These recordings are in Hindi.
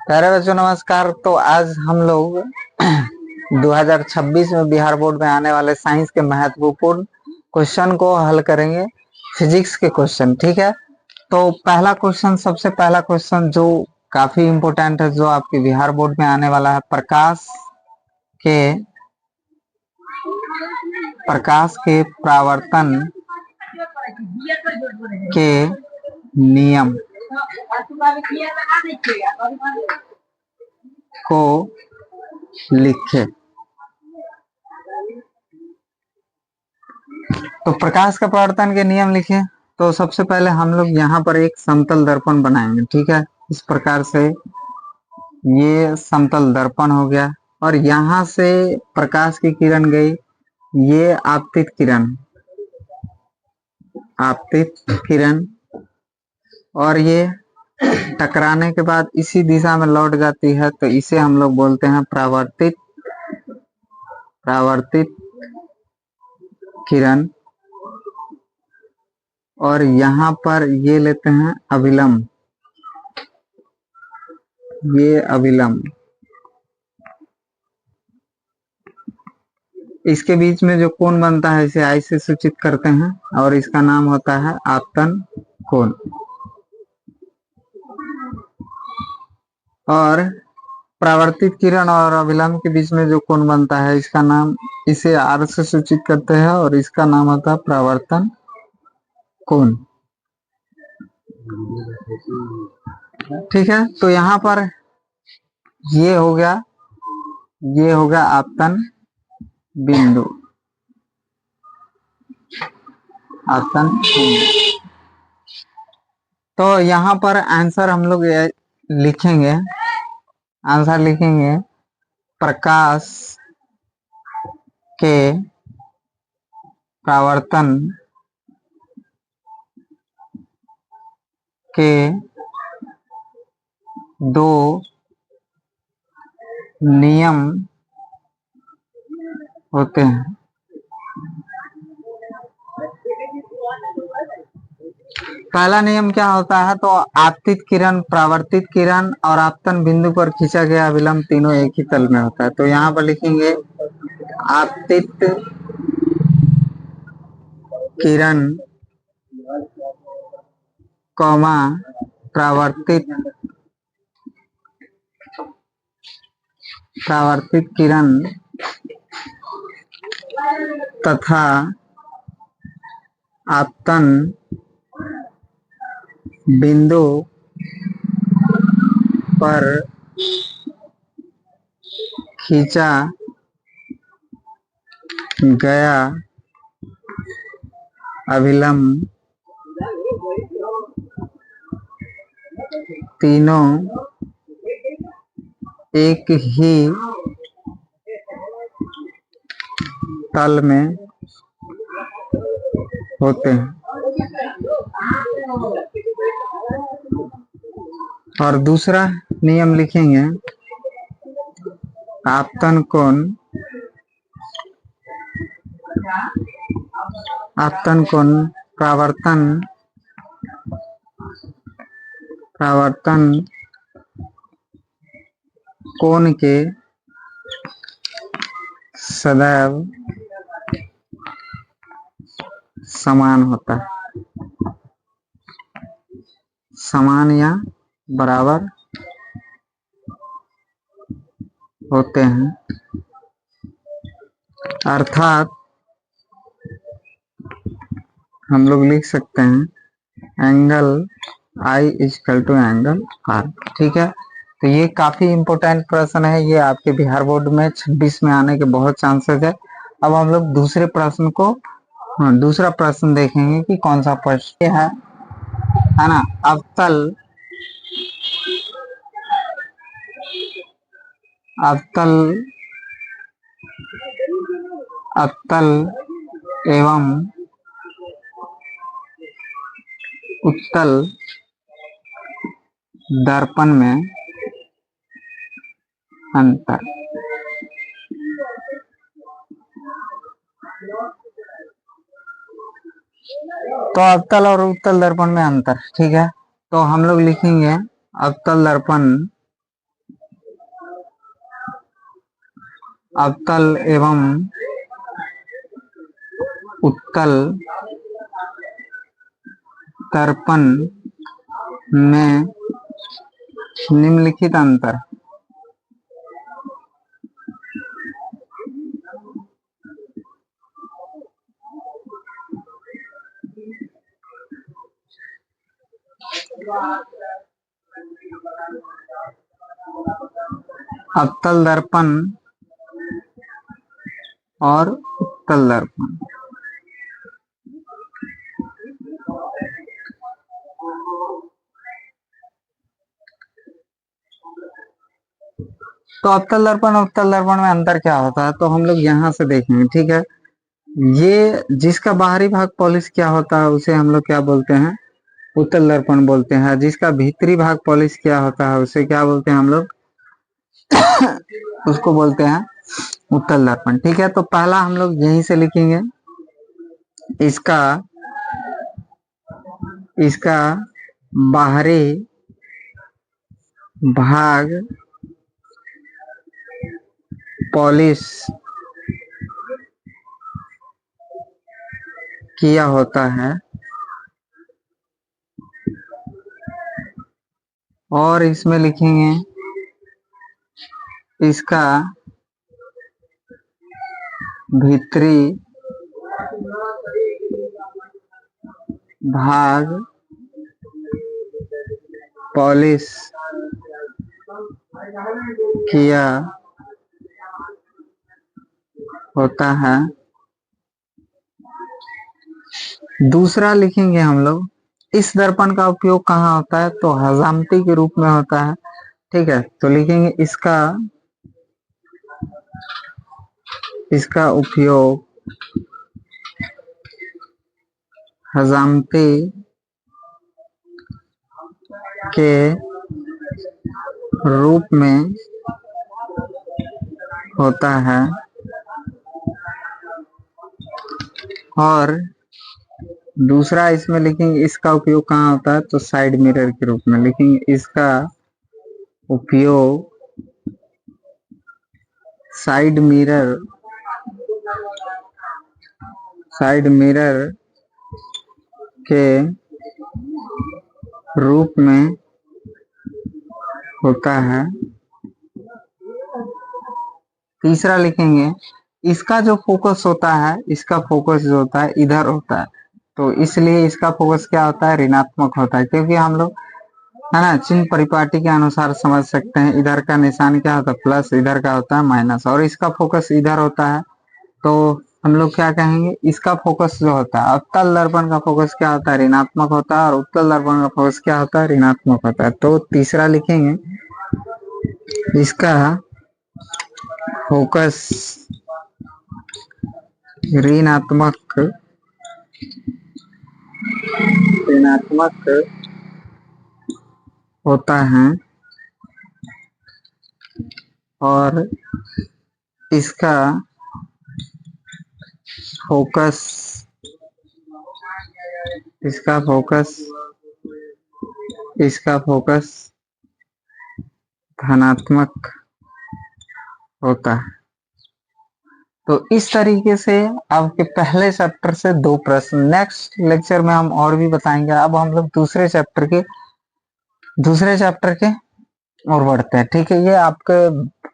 प्यारे बच्चों नमस्कार। तो आज हम लोग 2026 में बिहार बोर्ड में आने वाले साइंस के महत्वपूर्ण क्वेश्चन को हल करेंगे। फिजिक्स के क्वेश्चन, ठीक है। तो पहला क्वेश्चन, सबसे पहला क्वेश्चन जो काफी इम्पोर्टेंट है, जो आपके बिहार बोर्ड में आने वाला है, प्रकाश के परावर्तन के नियम को लिखे। तो प्रकाश का परावर्तन के नियम लिखे। तो सबसे पहले हम लोग यहाँ पर एक समतल दर्पण बनाएंगे, ठीक है। इस प्रकार से ये समतल दर्पण हो गया और यहाँ से प्रकाश की किरण गई, ये आपतित किरण और ये टकराने के बाद इसी दिशा में लौट जाती है, तो इसे हम लोग बोलते हैं परावर्तित किरण। और यहाँ पर ये लेते हैं अभिलंब, ये अभिलंब। इसके बीच में जो कोण बनता है इसे आई से सूचित करते हैं और इसका नाम होता है आपतन कोण। और परावर्तित किरण और अभिलंब के बीच में जो कोण बनता है इसका नाम, इसे आर से सूचित करते हैं और इसका नाम होता है परावर्तन कोण, ठीक है। तो यहाँ पर ये हो गया आपतन बिंदु, तो यहाँ पर आंसर हम लोग लिखेंगे, प्रकाश के परावर्तन के दो नियम होते हैं। पहला नियम क्या होता है, तो आपतित किरण, परावर्तित किरण और आपतन बिंदु पर खींचा गया अभिलंब तीनों एक ही तल में होता है। तो यहाँ पर लिखेंगे आपतित किरण कौमा परावर्तित किरण तथा आपतन बिंदु पर खींचा गया अभिलंब तीनों एक ही तल में होते हैं। और दूसरा नियम लिखेंगे आपतन कोण परावर्तन कोण के सदैव समान होता है, समान या बराबर होते हैं। अर्थात हम लोग लिख सकते हैं angle I equal to angle R, ठीक है। तो ये काफी इम्पोर्टेंट प्रश्न है, ये आपके बिहार बोर्ड में 26 में आने के बहुत चांसेस है। अब हम लोग दूसरा प्रश्न देखेंगे कि कौन सा प्रश्न है ना। अवतल एवं उत्तल दर्पण में अंतर। तो अवतल और उत्तल दर्पण में अंतर, ठीक है। तो हम लोग लिखेंगे अवतल दर्पण अवतल एवं उत्तल दर्पण में निम्नलिखित अंतर। अवतल दर्पण और उत्तल दर्पण। तो अवतल दर्पण और उत्तल दर्पण में अंतर क्या होता है, तो हम लोग यहाँ से देखेंगे। ठीक है, ये जिसका बाहरी भाग पॉलिश किया होता है उसे हम लोग क्या बोलते हैं, उत्तल दर्पण बोलते हैं। जिसका भीतरी भाग पॉलिश किया होता है उसे क्या बोलते हैं हम लोग उसको बोलते हैं उत्तल दर्पण। ठीक है, तो पहला हम लोग यहीं से लिखेंगे, इसका बाहरी भाग पॉलिश किया होता है और इसमें लिखेंगे इसका भीतरी भाग पॉलिश किया होता है। दूसरा लिखेंगे हम लोग, इस दर्पण का उपयोग कहाँ होता है, तो हजामती के रूप में होता है। ठीक है, तो लिखेंगे इसका उपयोग हजामती के रूप में होता है। और दूसरा इसमें लिखेंगे इसका उपयोग कहाँ होता है, तो साइड मिरर के रूप में लिखेंगे, इसका उपयोग साइड मिरर के रूप में होता है। तीसरा लिखेंगे इसका जो फोकस होता है, इसका फोकस जो होता है इधर होता है, तो इसलिए इसका फोकस क्या होता है, ऋणात्मक होता है। क्योंकि हम लोग है ना चिन्ह परिपाटी के अनुसार समझ सकते हैं, इधर का निशान क्या होता है प्लस, इधर का होता है माइनस, और इसका फोकस इधर होता है, तो हम लोग क्या कहेंगे, इसका फोकस जो होता है, अवतल दर्पण का फोकस क्या होता है, ऋणात्मक होता है, और उत्तल दर्पण का फोकस क्या होता है, ऋणात्मक होता है। तो तीसरा लिखेंगे इसका फोकस ऋणात्मक होता है और इसका फोकस धनात्मक होता है। तो इस तरीके से आपके पहले चैप्टर से 2 प्रश्न, नेक्स्ट लेक्चर में हम और भी बताएंगे। अब हम लोग दूसरे चैप्टर के और बढ़ते हैं। ठीक है, ये आपके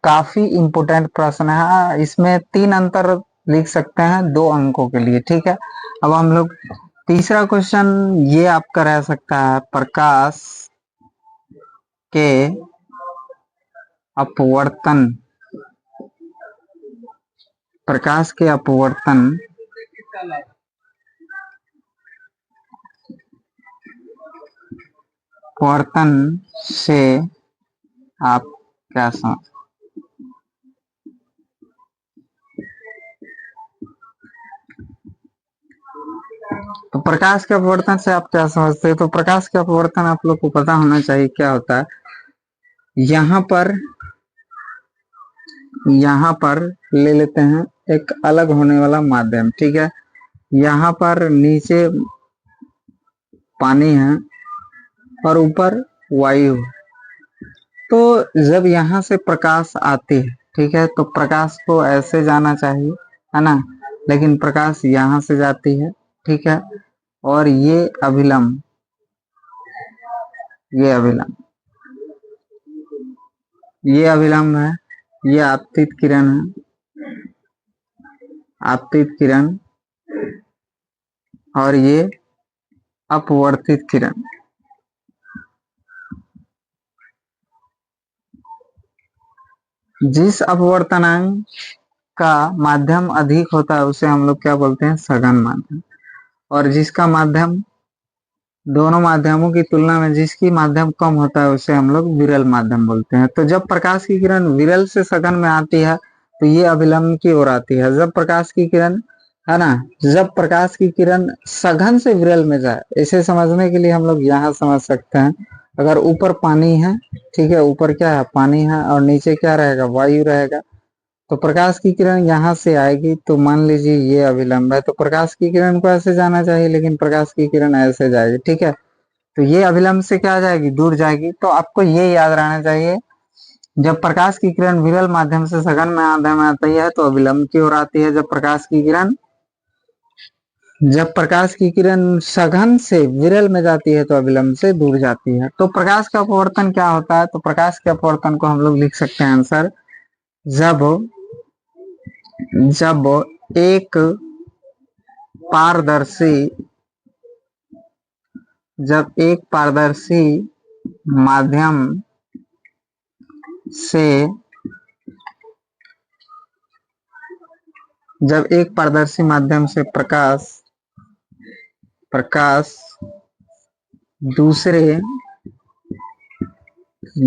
काफी इम्पोर्टेंट प्रश्न है, इसमें 3 अंतर लिख सकते हैं 2 अंकों के लिए। ठीक है, अब हम लोग तीसरा क्वेश्चन ये आपका रह सकता है, प्रकाश के अपवर्तन से आप क्या समझ, तो प्रकाश के अपवर्तन से आप क्या समझते हैं, तो प्रकाश के अपवर्तन आप लोग को पता होना चाहिए क्या होता है। यहाँ पर ले लेते हैं एक अलग होने वाला माध्यम। ठीक है, यहाँ पर नीचे पानी है और ऊपर वायु है। तो जब यहाँ से प्रकाश आती है ठीक है, तो प्रकाश को ऐसे जाना चाहिए, है ना, लेकिन प्रकाश यहाँ से जाती है, ठीक है। और ये अभिलंब, ये अभिलंब, ये अभिलंब है, ये आपतित किरण है, आपतित किरण, और ये अपवर्तित किरण। जिस अपवर्तनांक का माध्यम अधिक होता है उसे हम लोग क्या बोलते हैं, सघन माध्यम। और जिसका माध्यम, दोनों माध्यमों की तुलना में जिसकी माध्यम कम होता है उसे हम लोग विरल माध्यम बोलते हैं। तो जब प्रकाश की किरण विरल से सघन में आती है तो ये अभिलंब की ओर आती है। जब प्रकाश की किरण, है ना, जब प्रकाश की किरण सघन से विरल में जाए, इसे समझने के लिए हम लोग यहाँ समझ सकते हैं। अगर ऊपर पानी है, ठीक है, ऊपर क्या है, पानी है, और नीचे क्या रहेगा, वायु रहेगा, तो प्रकाश की किरण यहाँ से आएगी, तो मान लीजिए ये अभिलंब है, तो प्रकाश की किरण को ऐसे जाना चाहिए, लेकिन प्रकाश की किरण ऐसे जाएगी, ठीक है। तो ये अभिलंब से क्या जाएगी, दूर जाएगी। तो आपको ये याद रहना चाहिए, जब प्रकाश की किरण विरल माध्यम से सघन माध्यम में आती है तो अभिलंब की ओर आती है। जब प्रकाश की किरण सघन से विरल में जाती है तो अभिलंब से दूर जाती है। तो प्रकाश का अपवर्तन क्या होता है, तो प्रकाश के अपवर्तन को हम लोग लिख सकते हैं आंसर, जब जब एक पारदर्शी जब एक पारदर्शी माध्यम से जब एक पारदर्शी माध्यम से प्रकाश दूसरे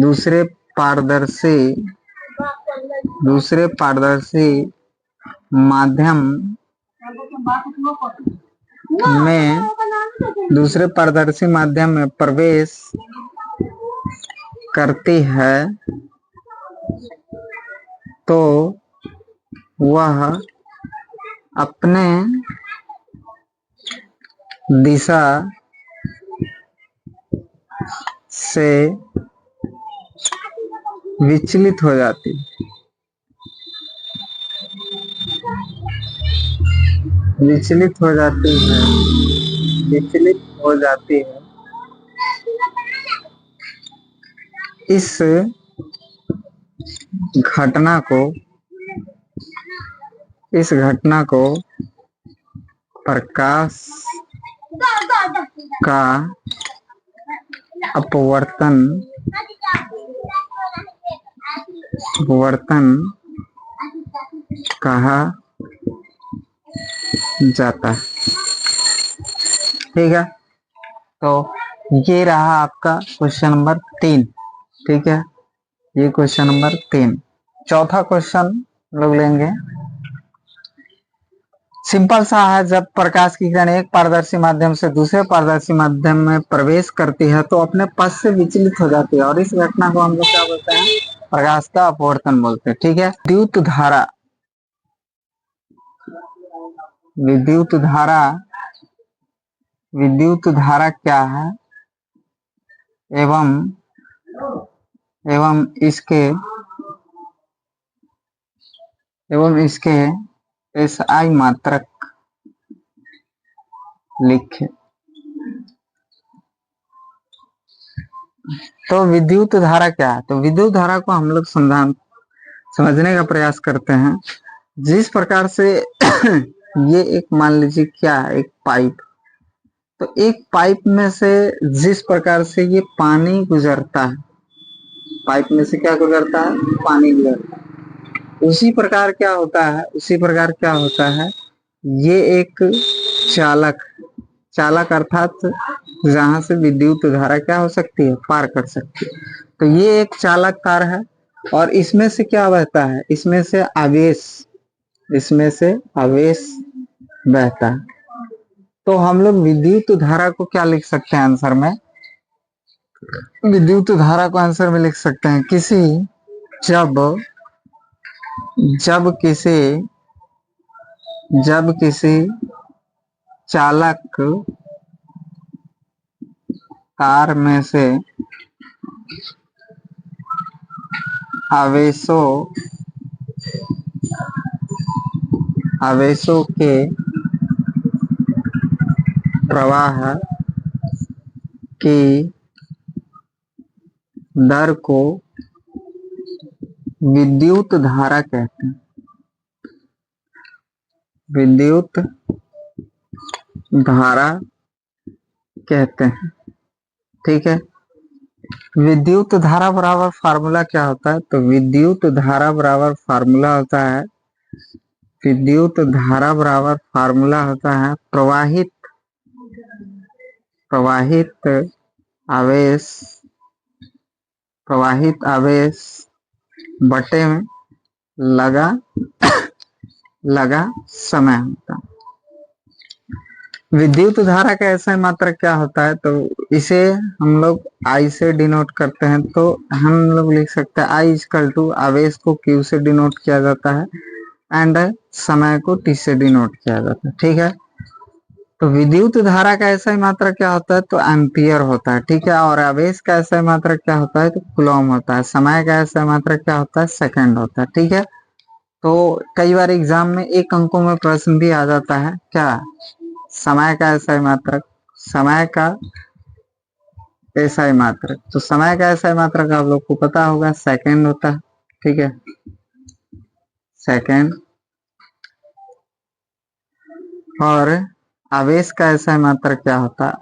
दूसरे पारदर्शी दूसरे पारदर्शी माध्यम में दूसरे पारदर्शी माध्यम में प्रवेश करती है तो वह अपने दिशा से विचलित हो जाती विचलित हो जाती है विचलित हो जाती है। इस घटना को प्रकाश का अपवर्तन कहा जाता है, ठीक है। तो ये रहा आपका क्वेश्चन नंबर 3, ठीक है, ये क्वेश्चन नंबर 3। चौथा क्वेश्चन लोग लेंगे, सिंपल सा है। जब प्रकाश की किरण एक पारदर्शी माध्यम से दूसरे पारदर्शी माध्यम में प्रवेश करती है तो अपने पथ से विचलित हो जाती है, और इस घटना को हम लोग क्या बोलते हैं, प्रकाश का अपवर्तन बोलते हैं, ठीक है। विद्युत धारा क्या है, एवं इसके SI मात्रक लिखे। तो विद्युत धारा क्या है, तो विद्युत धारा को हम लोग समझने का प्रयास करते हैं। जिस प्रकार से ये एक, मान लीजिए क्या है, एक पाइप, तो एक पाइप में से जिस प्रकार से ये पानी गुजरता है, पाइप में से क्या गुजरता है, पानी गुजरता है, उसी प्रकार क्या होता है, ये एक चालक अर्थात जहां से विद्युत धारा क्या हो सकती है, पार कर सकती है। तो ये एक चालक तार है, और इसमें से क्या बहता है, इसमें से आवेश बहता है। तो हम लोग विद्युत धारा को क्या लिख सकते हैं आंसर में, विद्युत धारा को आंसर में लिख सकते हैं, जब किसी चालक तार में से आवेशों आवेशों के प्रवाह की दर को विद्युत धारा कहते हैं। विद्युत धारा कहते हैं, ठीक है। विद्युत धारा बराबर फार्मूला क्या होता है? तो विद्युत धारा बराबर फार्मूला होता है, विद्युत धारा बराबर फार्मूला होता है प्रवाहित आवेश बटे में लगा समय होता है। विद्युत धारा का ऐसा मात्रक क्या होता है? तो इसे हम लोग I से डिनोट करते हैं। तो हम लोग लिख सकते हैं I इक्वल टू आवेश को Q से डिनोट किया जाता है एंड समय को T से डिनोट किया जाता है, ठीक है। तो विद्युत धारा का ऐसा मात्रक क्या होता है? तो एम्पियर होता है, ठीक है। और आवेश का ऐसा मात्रक क्या होता है? तो कूलॉम होता है। समय का ऐसा मात्रक क्या होता है? सेकंड होता है, ठीक है। तो कई बार एग्जाम में 1 अंकों में प्रश्न भी आ जाता है, क्या? समय का ऐसा मात्रक, समय का ऐसा मात्रक। तो समय का ऐसा मात्रक आप लोग को पता होगा, सेकंड होता है, ठीक है, सेकंड। और आवेश का ऐसा मात्रक क्या होता है?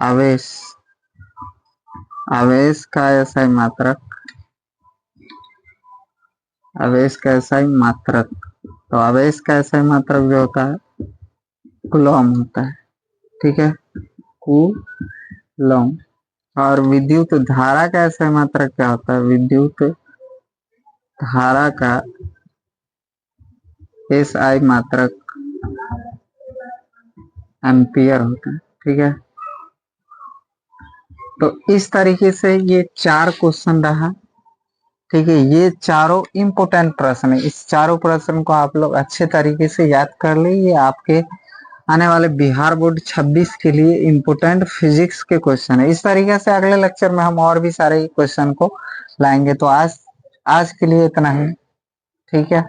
आवेश का ऐसा मात्रक, आवेश का ऐसा मात्रक। तो आवेश का ऐसा मात्रक जो होता है कूलॉम होता है, ठीक है, कूलॉम। और विद्युत धारा का ऐसा मात्रक क्या होता है? विद्युत धारा का SI मात्रक एम्पियर होता है, ठीक है। तो इस तरीके से ये 4 क्वेश्चन रहा, ठीक है। ये चारों इंपोर्टेंट प्रश्न है। इस चारों प्रश्न को आप लोग अच्छे तरीके से याद कर ले। ये आपके आने वाले बिहार बोर्ड 26 के लिए इंपोर्टेंट फिजिक्स के क्वेश्चन है। इस तरीके से अगले लेक्चर में हम और भी सारे क्वेश्चन को लाएंगे। तो आज के लिए इतना ही, ठीक है।